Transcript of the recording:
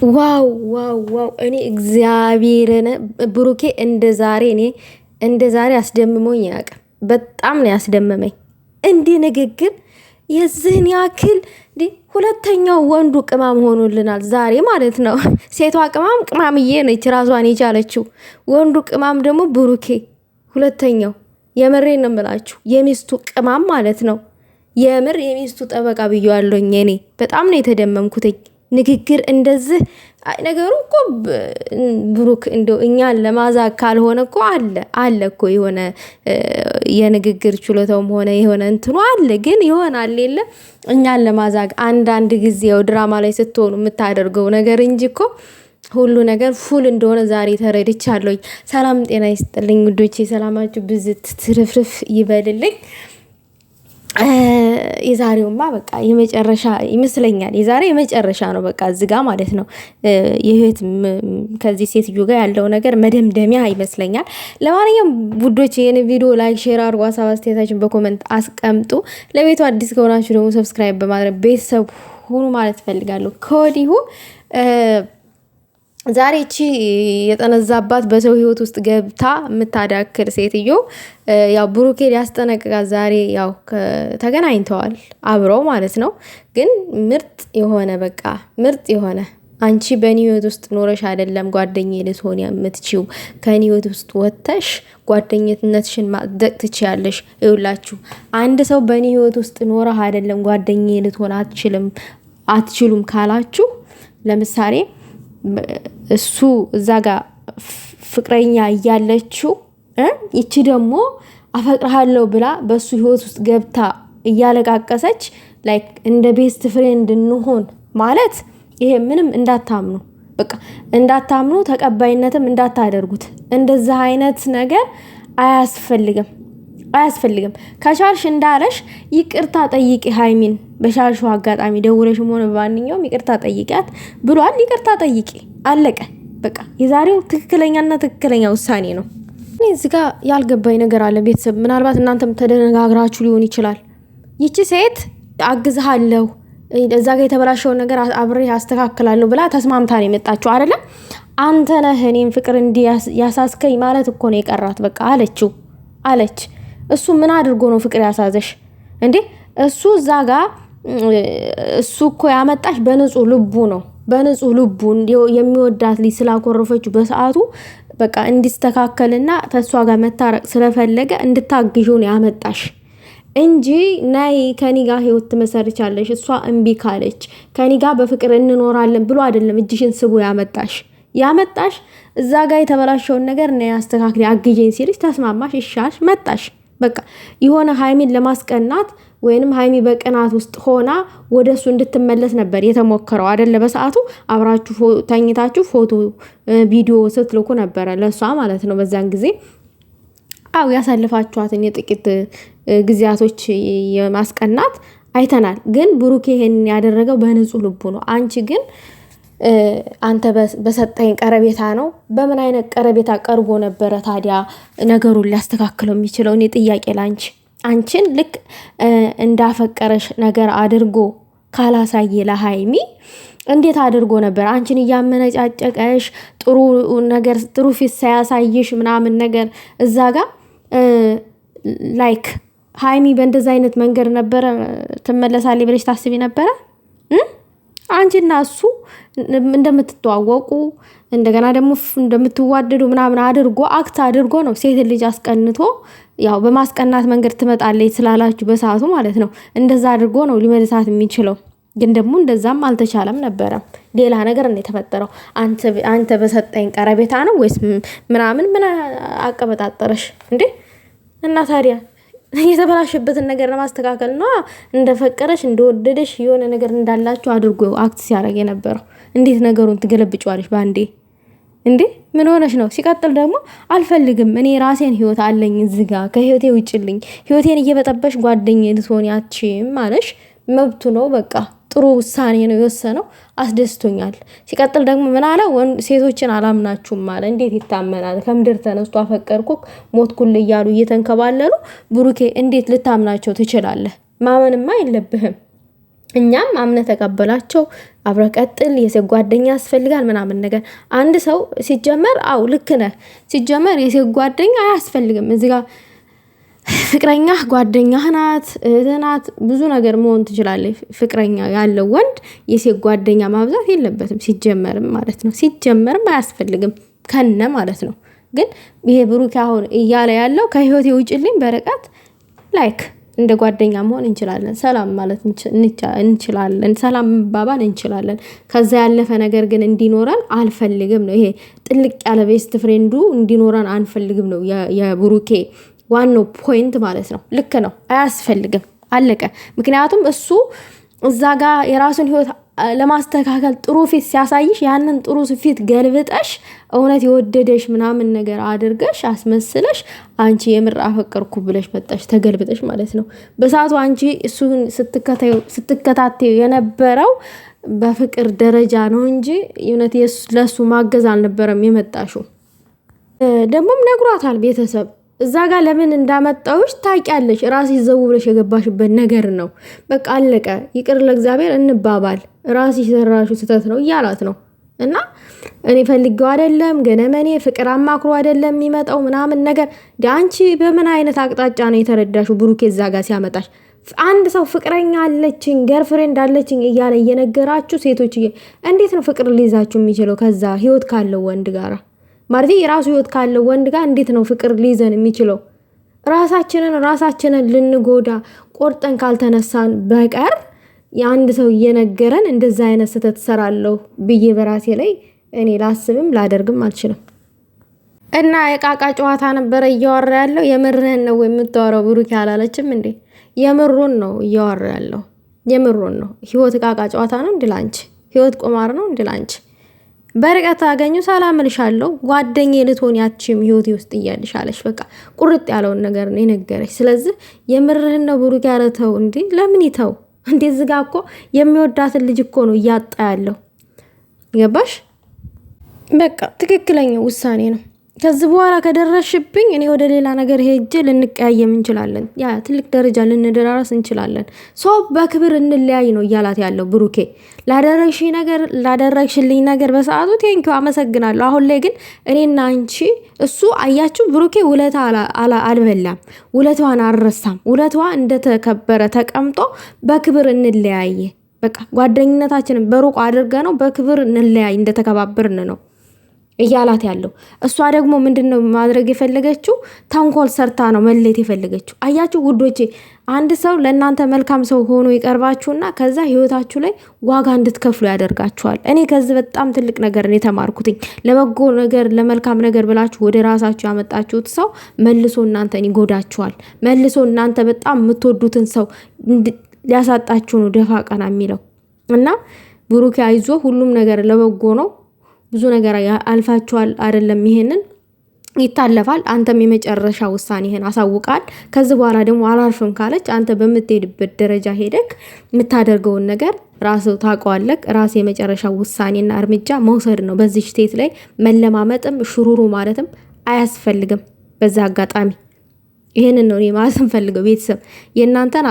ዋው ዋው ዋው! እኔ እግዚአብሔርን ብሩኬ እንደ ዛሬ አስደምሞኝ ያውቅ። በጣም ነው ያስደመመኝ። እንዲህ ንግግር የዚህን ያክል ሁለተኛው ወንዱ ቅማም ሆኖልናል ዛሬ ማለት ነው። ሴቷ ቅማም ቅማምዬ ነች ራሷን የቻለችው። ወንዱ ቅማም ደግሞ ብሩኬ ሁለተኛው። የምሬን ነው የምላችሁ የሚስቱ ቅማም ማለት ነው። የምር የሚስቱ ጠበቃ ብዬዋለሁኝ። እኔ በጣም ነው የተደመምኩትኝ። ንግግር እንደዚህ ነገሩ እኮ ብሩክ እንደው እኛን ለማዛግ ካልሆነ እኮ አለ እኮ የሆነ የንግግር ችሎታውም ሆነ የሆነ እንትኑ አለ። ግን ይሆናል የለ እኛን ለማዛግ አንዳንድ ጊዜ ያው ድራማ ላይ ስትሆኑ የምታደርገው ነገር እንጂ እኮ ሁሉ ነገር ፉል እንደሆነ ዛሬ ተረድቻለሁኝ። ሰላም ጤና ይስጥልኝ ውዶቼ፣ ሰላማችሁ ብዝት ትርፍርፍ ይበልልኝ። የዛሬውማ በቃ የመጨረሻ ይመስለኛል። የዛሬ የመጨረሻ ነው በቃ እዚህ ጋር ማለት ነው። የህይወት ከዚህ ሴትዮ ጋር ያለው ነገር መደምደሚያ ይመስለኛል። ለማንኛውም ውዶች ይህን ቪዲዮ ላይክ፣ ሼር አድርጉ። ሀሳብ አስተያየታችሁን በኮመንት አስቀምጡ። ለቤቱ አዲስ ከሆናችሁ ደግሞ ሰብስክራይብ በማድረግ ቤተሰብ ሁኑ ማለት ፈልጋለሁ ከወዲሁ። ዛሬ እቺ የጠነዛባት በሰው ህይወት ውስጥ ገብታ የምታዳክር ሴትዮ ያው ብሩኬ ሊያስጠነቅቃት ዛሬ ያው ተገናኝተዋል አብረው ማለት ነው። ግን ምርጥ የሆነ በቃ ምርጥ የሆነ አንቺ በእኔ ህይወት ውስጥ ኖረሽ አይደለም ጓደኛዬ ልትሆን የምትችይው፣ ከእኔ ህይወት ውስጥ ወጥተሽ ጓደኝነትሽን ማጽደቅ ትችያለሽ። ይኸውላችሁ አንድ ሰው በእኔ ህይወት ውስጥ ኖረህ አይደለም ጓደኛዬ ልትሆን አትችሉም ካላችሁ ለምሳሌ እሱ እዛ ጋር ፍቅረኛ እያለችው ይቺ ደግሞ አፈቅርሃለሁ ብላ በሱ ህይወት ውስጥ ገብታ እያለቃቀሰች ላይክ እንደ ቤስት ፍሬንድ እንሆን ማለት ይሄ ምንም እንዳታምኑ፣ በቃ እንዳታምኑ፣ ተቀባይነትም እንዳታደርጉት። እንደዛ አይነት ነገር አያስፈልግም። ከቻልሽ እንዳለሽ ይቅርታ ጠይቂ ሃይሚን። በሻልሽው አጋጣሚ ደውለሽም ሆነ በማንኛውም ይቅርታ ጠይቂያት ብሏል። ይቅርታ ጠይቂ፣ አለቀ በቃ። የዛሬው ትክክለኛ ውሳኔ ነው። እኔ እዚህ ጋር ያልገባኝ ነገር አለ ቤተሰብ። ምናልባት እናንተም ተደነጋግራችሁ ሊሆን ይችላል። ይቺ ሴት አግዝሃለሁ፣ እዛ ጋር የተበላሸውን ነገር አብሬ አስተካክላለሁ ብላ ተስማምታ ነው የመጣችው አይደለም። አንተ ነህ እኔን ፍቅር እንዲህ ያሳስከኝ ማለት እኮ ነው የቀራት በቃ አለች። እሱ ምን አድርጎ ነው ፍቅር ያሳዘሽ እንዴ? እሱ እዛ ጋር እሱ እኮ ያመጣሽ በንጹህ ልቡ ነው። በንጹህ ልቡ የሚወዳት ልጅ ስላኮረፈችው በሰዓቱ በቃ እንዲስተካከልና ተሷ ጋር መታረቅ ስለፈለገ እንድታግዢው ነው ያመጣሽ እንጂ ናይ ከኒ ጋር ህይወት ትመሰርቻለሽ እሷ እምቢ ካለች ከኒ ጋር በፍቅር እንኖራለን ብሎ አይደለም እጅሽን ስቦ ያመጣሽ እዛ ጋር የተበላሸውን ነገር ነው ያስተካክሊ አግዢኝ ሲልሽ ተስማማሽ፣ ይሻልሽ፣ መጣሽ። በቃ የሆነ ሃይሚን ለማስቀናት ወይንም ሃይሚ በቅናት ውስጥ ሆና ወደሱ እንድትመለስ ነበር የተሞከረው አይደለ? በሰዓቱ አብራችሁ ተኝታችሁ ፎቶ ቪዲዮ ስትልኩ ነበረ ለሷ ማለት ነው። በዛን ጊዜ ያሳልፋችኋትን የጥቂት ጊዜያቶች የማስቀናት አይተናል። ግን ብሩኬ ይሄን ያደረገው በንጹህ ልቡ ነው። አንቺ ግን አንተ በሰጠኝ ቀረቤታ ነው። በምን አይነት ቀረቤታ ቀርቦ ነበረ ታዲያ ነገሩን ሊያስተካክለው የሚችለው? እኔ ጥያቄ ላንቺ አንቺን ልክ እንዳፈቀረሽ ነገር አድርጎ ካላሳየ ለሃይሚ እንዴት አድርጎ ነበር አንቺን እያመነጫጨቀሽ ጥሩ ነገር ጥሩ ፊት ሳያሳይሽ ምናምን ነገር እዛ ጋር ላይክ ሃይሚ በእንደዛ አይነት መንገድ ነበረ ትመለሳለች ብለሽ ታስቢ ነበረ? አንቺና እሱ እንደምትተዋወቁ እንደገና ደግሞ እንደምትዋደዱ ምናምን አክት አድርጎ ነው ሴት ልጅ አስቀንቶ ያው በማስቀናት መንገድ ትመጣለች ስላላችሁ በሰዓቱ ማለት ነው። እንደዛ አድርጎ ነው ሊመልሳት የሚችለው። ግን ደግሞ እንደዛም አልተቻለም ነበረ። ሌላ ነገር ነው የተፈጠረው። አንተ በሰጠኝ ቀረቤታ ነው ወይስ ምናምን ምን አቀበጣጠረሽ እንዴ? እና ታዲያ የተበላሸበትን ነገር ለማስተካከል ነው እንደፈቀረሽ እንደወደደሽ የሆነ ነገር እንዳላችሁ አድርጎ አክት ሲያደርግ የነበረው። እንዴት ነገሩን ትገለብጫዋለሽ ባንዴ እንዴ? ምን ሆነሽ ነው? ሲቀጥል ደግሞ አልፈልግም እኔ ራሴን ህይወት አለኝ እዚህ ጋር ከህይወቴ ውጭልኝ፣ ህይወቴን እየበጠበሽ ጓደኛዬ ልትሆን ያቺም ማለሽ መብቱ ነው። በቃ ጥሩ ውሳኔ ነው የወሰነው፣ አስደስቶኛል። ሲቀጥል ደግሞ ምን አለ? ሴቶችን አላምናችሁም አለ። እንዴት ይታመናል? ከምድር ተነስቶ አፈቀርኩ ሞትኩል እያሉ እየተንከባለሉ ብሩኬ እንዴት ልታምናቸው ትችላለህ? ማመንማ የለብህም። እኛም አምነ ተቀበላቸው አብረ ቀጥል፣ የሴት ጓደኛ ያስፈልጋል ምናምን ነገር። አንድ ሰው ሲጀመር አው ልክ ነህ፣ ሲጀመር የሴት ጓደኛ አያስፈልግም። እዚህ ጋር ፍቅረኛ ጓደኛህ ናት፣ እህትህ ናት፣ ብዙ ነገር መሆን ትችላለች። ፍቅረኛ ያለው ወንድ የሴት ጓደኛ ማብዛት የለበትም ሲጀመርም ማለት ነው። ሲጀመርም አያስፈልግም ከነ ማለት ነው። ግን ይሄ ብሩክ አሁን እያለ ያለው ከህይወቴ ውጭልኝ በርቀት ላይክ እንደ ጓደኛ መሆን እንችላለን፣ ሰላም ማለት እንችላለን፣ ሰላም መባባል እንችላለን። ከዛ ያለፈ ነገር ግን እንዲኖረን አልፈልግም ነው። ይሄ ጥልቅ ያለ ቤስት ፍሬንዱ እንዲኖረን አንፈልግም ነው የብሩኬ ዋናው ፖይንት ማለት ነው። ልክ ነው፣ አያስፈልግም፣ አለቀ። ምክንያቱም እሱ እዛ ጋር የራሱን ህይወት ለማስተካከል ጥሩ ፊት ሲያሳይሽ ያንን ጥሩ ፊት ገልብጠሽ እውነት የወደደሽ ምናምን ነገር አድርገሽ አስመስለሽ አንቺ የምር አፈቀርኩ ብለሽ መጣሽ ተገልብጠሽ ማለት ነው። በሰዓቱ አንቺ እሱን ስትከታተዩ የነበረው በፍቅር ደረጃ ነው እንጂ እውነት ለሱ ማገዝ አልነበረም የመጣሽው። ደግሞም ነግሯታል ቤተሰብ እዛ ጋር ለምን እንዳመጣውሽ ታውቂያለሽ። ራስሽ ዘው ብለሽ የገባሽበት ነገር ነው። በቃ አለቀ። ይቅር ለእግዚአብሔር እንባባል፣ ራስሽ ሰራሹ ስህተት ነው እያላት ነው። እና እኔ ፈልጌው አይደለም ገነመኔ ፍቅር አማክሮ አይደለም የሚመጣው ምናምን ነገር። አንቺ በምን አይነት አቅጣጫ ነው የተረዳሽው? ብሩኬ እዛ ጋር ሲያመጣሽ አንድ ሰው ፍቅረኛ አለችኝ ገርፍሬንድ አለችኝ እያለ እየነገራችሁ ሴቶች እንዴት ነው ፍቅር ሊይዛችሁ የሚችለው? ከዛ ህይወት ካለው ወንድ ጋር ማለት የራሱ ህይወት ካለው ወንድ ጋር እንዴት ነው ፍቅር ሊይዘን የሚችለው? ራሳችንን ልንጎዳ ቆርጠን ካልተነሳን በቀር የአንድ ሰው እየነገረን እንደዛ አይነት ስህተት ሰራለሁ ብዬ በራሴ ላይ እኔ ላስብም ላደርግም አልችልም። እና የቃቃ ጨዋታ ነበረ እያወራ ያለው። የምርህን ነው የምታወራው ብሩክ ያላለችም እንዴ? የምሩን ነው እያወራ ያለው፣ የምሩን ነው። ህይወት ቃቃ ጨዋታ ነው እንድላንች፣ ህይወት ቁማር ነው እንድላንች። በርቀት አገኙ ሰላም ልሻለሁ ጓደኛዬ ልትሆን ያቺም ህይወቴ ውስጥ እያልሻለሽ በቃ ቁርጥ ያለውን ነገር ነው የነገረሽ። ስለዚህ የምርህን ነው ብሩክ ያረተው እንዴ? ለምን ይተው እንዴ? ዝጋ እኮ የሚወዳትን ልጅ እኮ ነው እያጣ ያለው። ገባሽ? በቃ ትክክለኛ ውሳኔ ነው። ከዚህ በኋላ ከደረሽብኝ እኔ ወደ ሌላ ነገር ሄጄ ልንቀያየም እንችላለን። ያ ትልቅ ደረጃ ልንደራረስ እንችላለን። ሰው በክብር እንለያይ ነው እያላት ያለው ብሩኬ። ላደረግሽልኝ ነገር በሰዓቱ ቴንኪው አመሰግናለሁ። አሁን ላይ ግን እኔና አንቺ እሱ አያችሁ ብሩኬ ውለታ አልበላም፣ ውለታዋን አልረሳም። ውለታዋ እንደተከበረ ተቀምጦ በክብር እንለያየ። በቃ ጓደኝነታችንን በሩቅ አድርገ ነው በክብር እንለያይ እንደተከባበርን ነው እያላት ያለው። እሷ ደግሞ ምንድነው ማድረግ የፈለገችው? ተንኮል ሰርታ ነው መለየት የፈለገችው። አያችሁ ውዶቼ፣ አንድ ሰው ለእናንተ መልካም ሰው ሆኖ ይቀርባችሁና ከዛ ህይወታችሁ ላይ ዋጋ እንድትከፍሉ ያደርጋችኋል። እኔ ከዚህ በጣም ትልቅ ነገር ነው የተማርኩትኝ። ለበጎ ነገር ለመልካም ነገር ብላችሁ ወደ ራሳችሁ ያመጣችሁት ሰው መልሶ እናንተን ይጎዳችኋል። መልሶ እናንተ በጣም የምትወዱትን ሰው ሊያሳጣችሁ ነው ደፋ ቀና የሚለው። እና ብሩኬ አይዞ፣ ሁሉም ነገር ለበጎ ነው። ብዙ ነገር አልፋችኋል አይደለም? ይሄንን ይታለፋል። አንተም የመጨረሻ ውሳኔህን አሳውቃል። ከዚህ በኋላ ደግሞ አላልፍም ካለች አንተ በምትሄድበት ደረጃ ሄደክ የምታደርገውን ነገር ራስህ ታውቀዋለህ። ራስ የመጨረሻ ውሳኔና እርምጃ መውሰድ ነው። በዚህ ስቴት ላይ መለማመጥም ሽሩሩ ማለትም አያስፈልግም። በዛ አጋጣሚ ይሄንን ነው እኔ ማለት እንፈልገው። ቤተሰብ የእናንተን